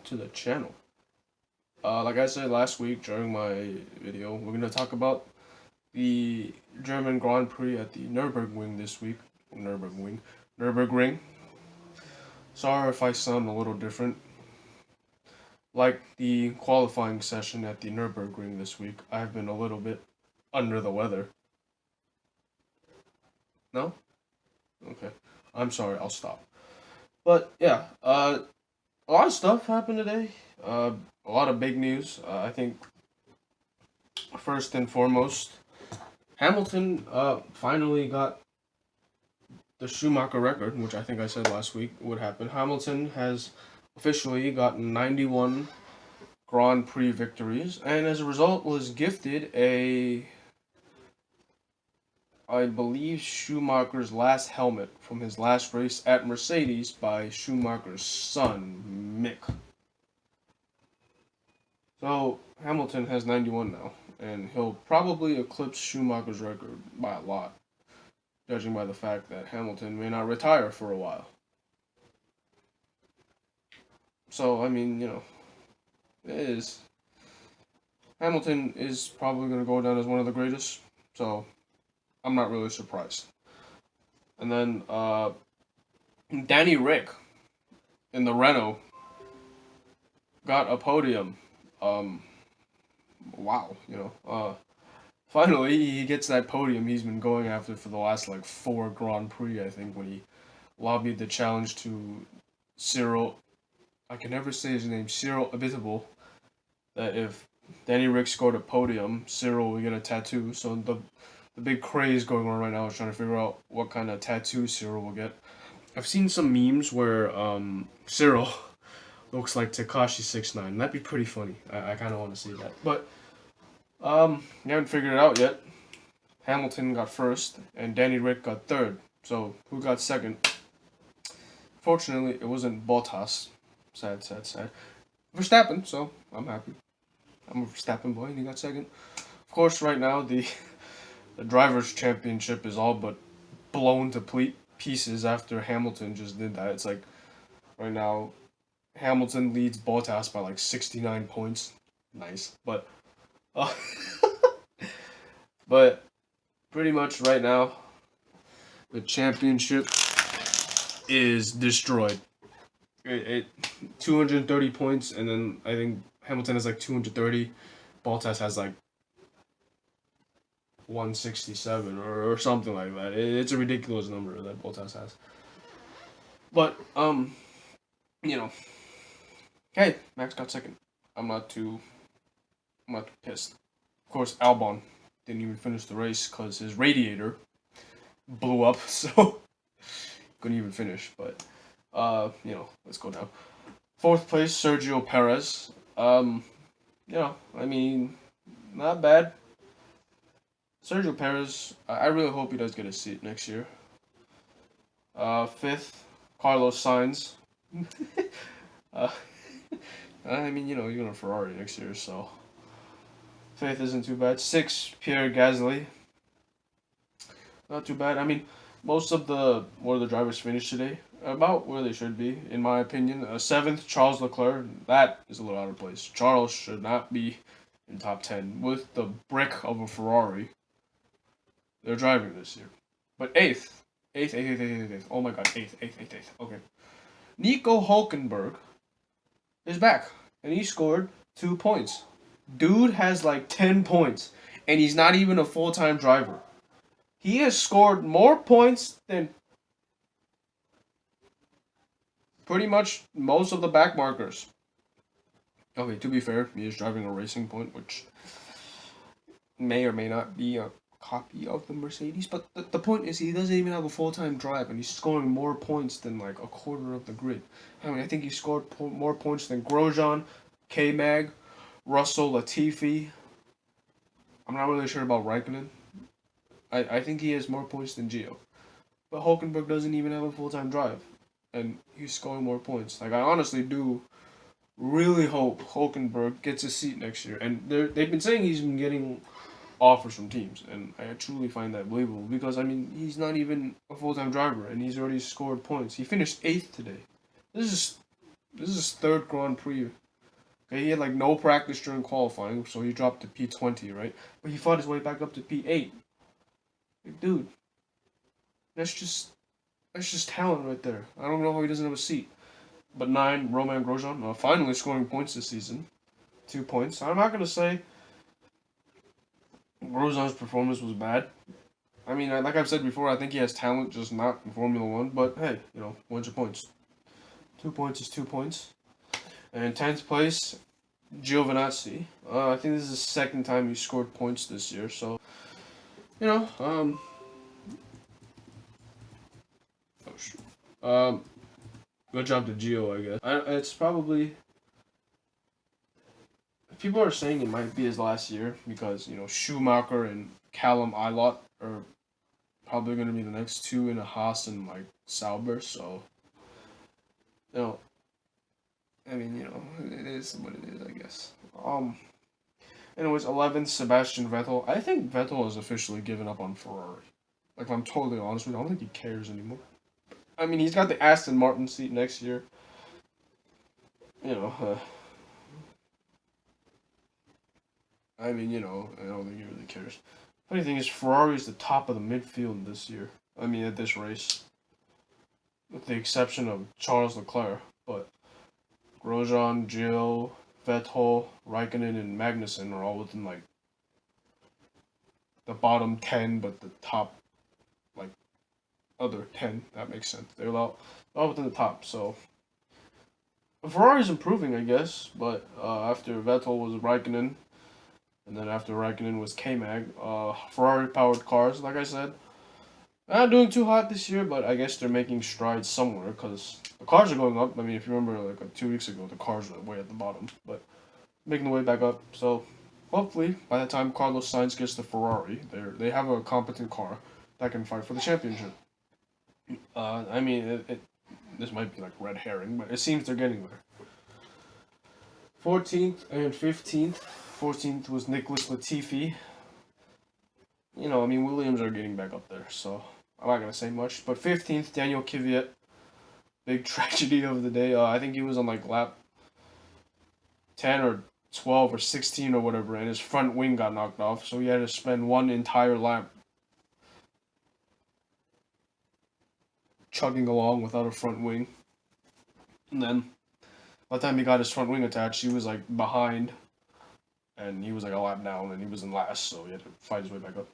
to the channel. Like I said last week during my video, we're going to talk about the German Grand Prix at the Nürburgring this week. Nürburgring. Sorry if I sound a little different. Like the qualifying session at the Nürburgring this week, I've been a little bit under the weather. No? Okay. I'm sorry, I'll stop. But yeah, a lot of stuff happened today. A lot of big news. I think first and foremost, Hamilton finally got the Schumacher record, which I think I said last week would happen. Hamilton has officially gotten 91 Grand Prix victories, and as a result was gifted I believe, Schumacher's last helmet from his last race at Mercedes by Schumacher's son, Mick. So, Hamilton has 91 now, and he'll probably eclipse Schumacher's record by a lot, judging by the fact that Hamilton may not retire for a while. So, I mean, Hamilton is probably going to go down as one of the greatest, so I'm not really surprised. And then Danny Rick in the Renault got a podium. Wow, finally he gets that podium he's been going after for the last 4 Grand Prix, I think, when he lobbied the challenge to Cyril. I can never say his name, Cyril Abiteboul, that if Danny Rick scored a podium, Cyril would get a tattoo. So the big craze going on right now is trying to figure out what kind of tattoo Cyril will get. I've seen some memes where Cyril looks like Tekashi 69. That'd be pretty funny. I kind of want to see that. But you haven't figured it out yet. Hamilton got first, and Danny Rick got third. So who got second? Fortunately, it wasn't Bottas. Sad. Verstappen, so I'm happy. I'm a Verstappen boy, and he got second. Of course, right now, the Drivers' Championship is all but blown to pieces after Hamilton just did that. It's like, right now, Hamilton leads Bottas by 69 points. Nice. But but pretty much right now, the championship is destroyed. It 230 points, and then I think Hamilton has 230. Bottas has 167 or something like that. It's a ridiculous number that Bottas has. But hey, Max got second. I'm not too pissed. Of course, Albon didn't even finish the race because his radiator blew up, so couldn't even finish. But let's go down. 4th place, Sergio Perez. Not bad. Sergio Perez, I really hope he does get a seat next year. 5th, Carlos Sainz. You're going to Ferrari next year, so 5th isn't too bad. 6th, Pierre Gasly. Not too bad. Most of the drivers finished today about where they should be, in my opinion. 7th, Charles Leclerc. That is a little out of place. Charles should not be in top 10 with the brick of a Ferrari they're driving this year. But 8th. Oh my god, 8th. Okay. Nico Hulkenberg is back, and he scored 2 points. Dude has 10 points, and he's not even a full-time driver. He has scored more points than pretty much most of the backmarkers. Okay, to be fair, he is driving a Racing Point, which may or may not be a copy of the Mercedes, but the point is he doesn't even have a full-time drive, and he's scoring more points than a quarter of the grid. I think he scored more points than Grosjean, K-Mag, Russell, Latifi. I'm not really sure about Raikkonen. I think he has more points than Gio. But Hulkenberg doesn't even have a full-time drive, and he's scoring more points. I honestly do really hope Hulkenberg gets a seat next year. And they've been saying he's been getting offers from teams, and I truly find that believable because, he's not even a full-time driver, and he's already scored points. He finished 8th today. This is This is his third Grand Prix. Okay, he had like no practice during qualifying, so he dropped to P20, right? But he fought his way back up to P8. Like, dude, that's just that's just talent right there. I don't know how he doesn't have a seat. But 9, Romain Grosjean, finally scoring points this season. 2 points. I'm not gonna say Grosjean's performance was bad. I mean, like I've said before, I think he has talent, just not in Formula One. But hey, points are points. 2 points is 2 points. And in 10th place, Giovinazzi. I think this is the second time he scored points this year. So, you know, oh shoot. Good job to Gio, I guess. It's probably people are saying it might be his last year because Schumacher and Callum Ilott are probably going to be the next two in a Haas and like Sauber. So, you know, I mean, it is what it is, I guess. Anyways, 11th, Sebastian Vettel. I think Vettel has officially given up on Ferrari. Like, if I'm totally honest with you, I don't think he cares anymore. I mean, he's got the Aston Martin seat next year. You know, I mean, I don't think he really cares. Funny thing is, Ferrari's the top of the midfield this year. I mean, at this race. With the exception of Charles Leclerc. But Grosjean, Gio, Vettel, Raikkonen, and Magnussen are all within, like, the bottom 10, but the top, like, other 10. That makes sense. They're all within the top, so... Ferrari's improving, I guess, but after Vettel was Raikkonen, and then after Raikkonen was K-Mag, Ferrari-powered cars, like I said, not doing too hot this year, but I guess they're making strides somewhere, because the cars are going up. I mean, if you remember, like, 2 weeks ago, the cars were way at the bottom, but making the way back up, so hopefully, by the time Carlos Sainz gets the Ferrari, they have a competent car that can fight for the championship. I mean, this might be like red herring, but it seems they're getting there. 14th and 15th. 14th was Nicholas Latifi. I mean, Williams are getting back up there, so I'm not going to say much. But 15th, Daniel Kvyat. Big tragedy of the day. I think he was on like lap 10 or 12 or 16 or whatever, and his front wing got knocked off, so he had to spend one entire lap chugging along without a front wing. And then by the time he got his front wing attached, he was like behind, and he was like a lap down, and he was in last, so he had to fight his way back up.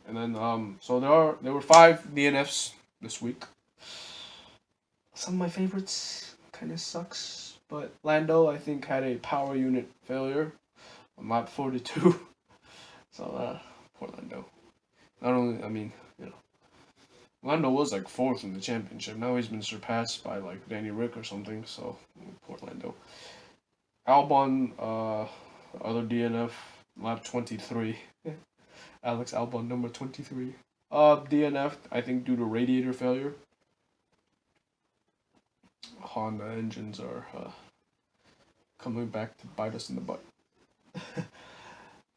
And then so there were 5 DNFs this week. Some of my favorites kind of sucks, but Lando I think had a power unit failure on lap 42. So poor Lando. Not only, I mean, Lando was like 4th in the championship. Now he's been surpassed by like Danny Rick or something. So poor Lando. Albon, other DNF, lap 23. Alex Albon, number 23. DNF, I think due to radiator failure. Honda engines are coming back to bite us in the butt.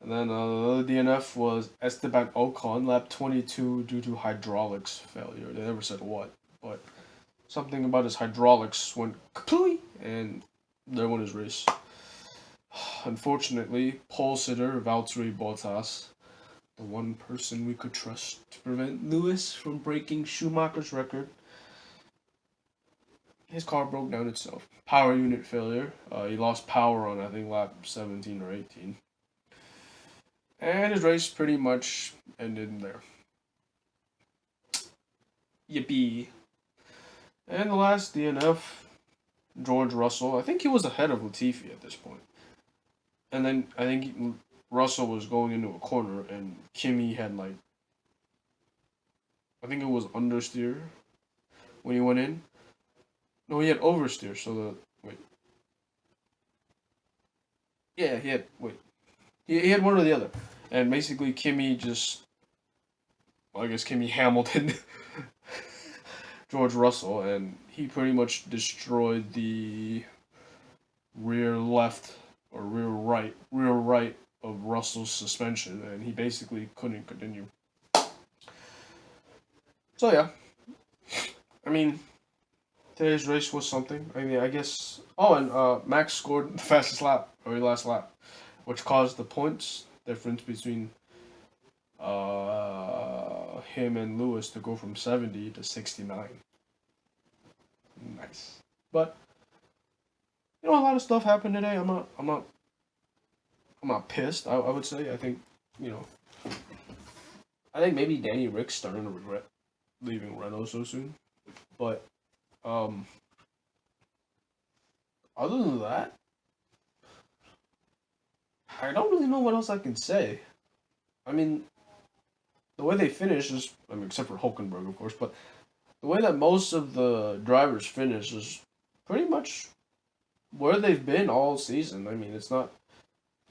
And then the other DNF was Esteban Ocon, lap 22, due to hydraulics failure. They never said what, but something about his hydraulics went kapooey, and there went his race. Unfortunately, pole sitter Valtteri Bottas, the one person we could trust to prevent Lewis from breaking Schumacher's record, his car broke down itself. Power unit failure. He lost power on, I think, lap 17 or 18. And his race pretty much ended there. Yippee. And the last DNF, George Russell. I think he was ahead of Latifi at this point. And then I think Russell was going into a corner, and Kimi had like, I think it was understeer when he went in. No, he had oversteer, so Yeah, he had one or the other. And basically Kimi Kimi Hamilton George Russell, and he pretty much destroyed the rear left or rear right of Russell's suspension, and he basically couldn't continue. So yeah, I mean, Today's race was something. I mean, I guess. Oh, and Max scored the fastest lap, or last lap, which caused the points difference between him and Lewis to go from 70 to 69. Nice. But a lot of stuff happened today. I'm not pissed. I would say. I think you know. I think maybe Danny Rick's starting to regret leaving Renault so soon. But um, other than that, I don't really know what else I can say. I mean, the way they finish is, I mean, except for Hulkenberg, of course, but the way that most of the drivers finish is pretty much where they've been all season. I mean, it's not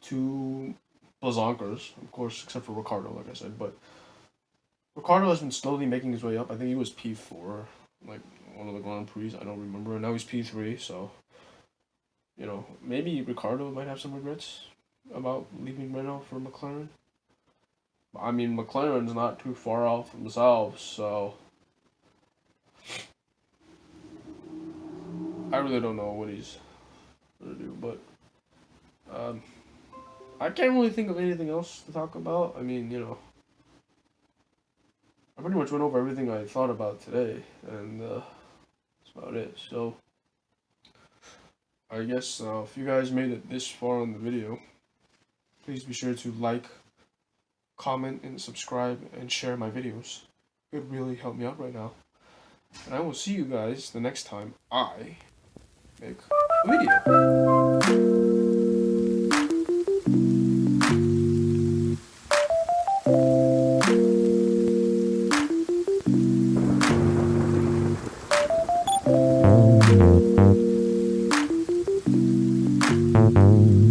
too bazonkers, of course, except for Ricardo, like I said. But Ricardo has been slowly making his way up. I think he was P4, like one of the Grand Prix. I don't remember. And now he's P3, so maybe Ricardo might have some regrets about leaving Renault for McLaren. I mean, McLaren's not too far off themselves, so I really don't know what he's gonna do. But I can't really think of anything else to talk about. I mean, I pretty much went over everything I thought about today, and that's about it. So I guess if you guys made it this far on the video, please be sure to like, comment, and subscribe, and share my videos. It would really help me out right now. And I will see you guys the next time I make a video. Thank you.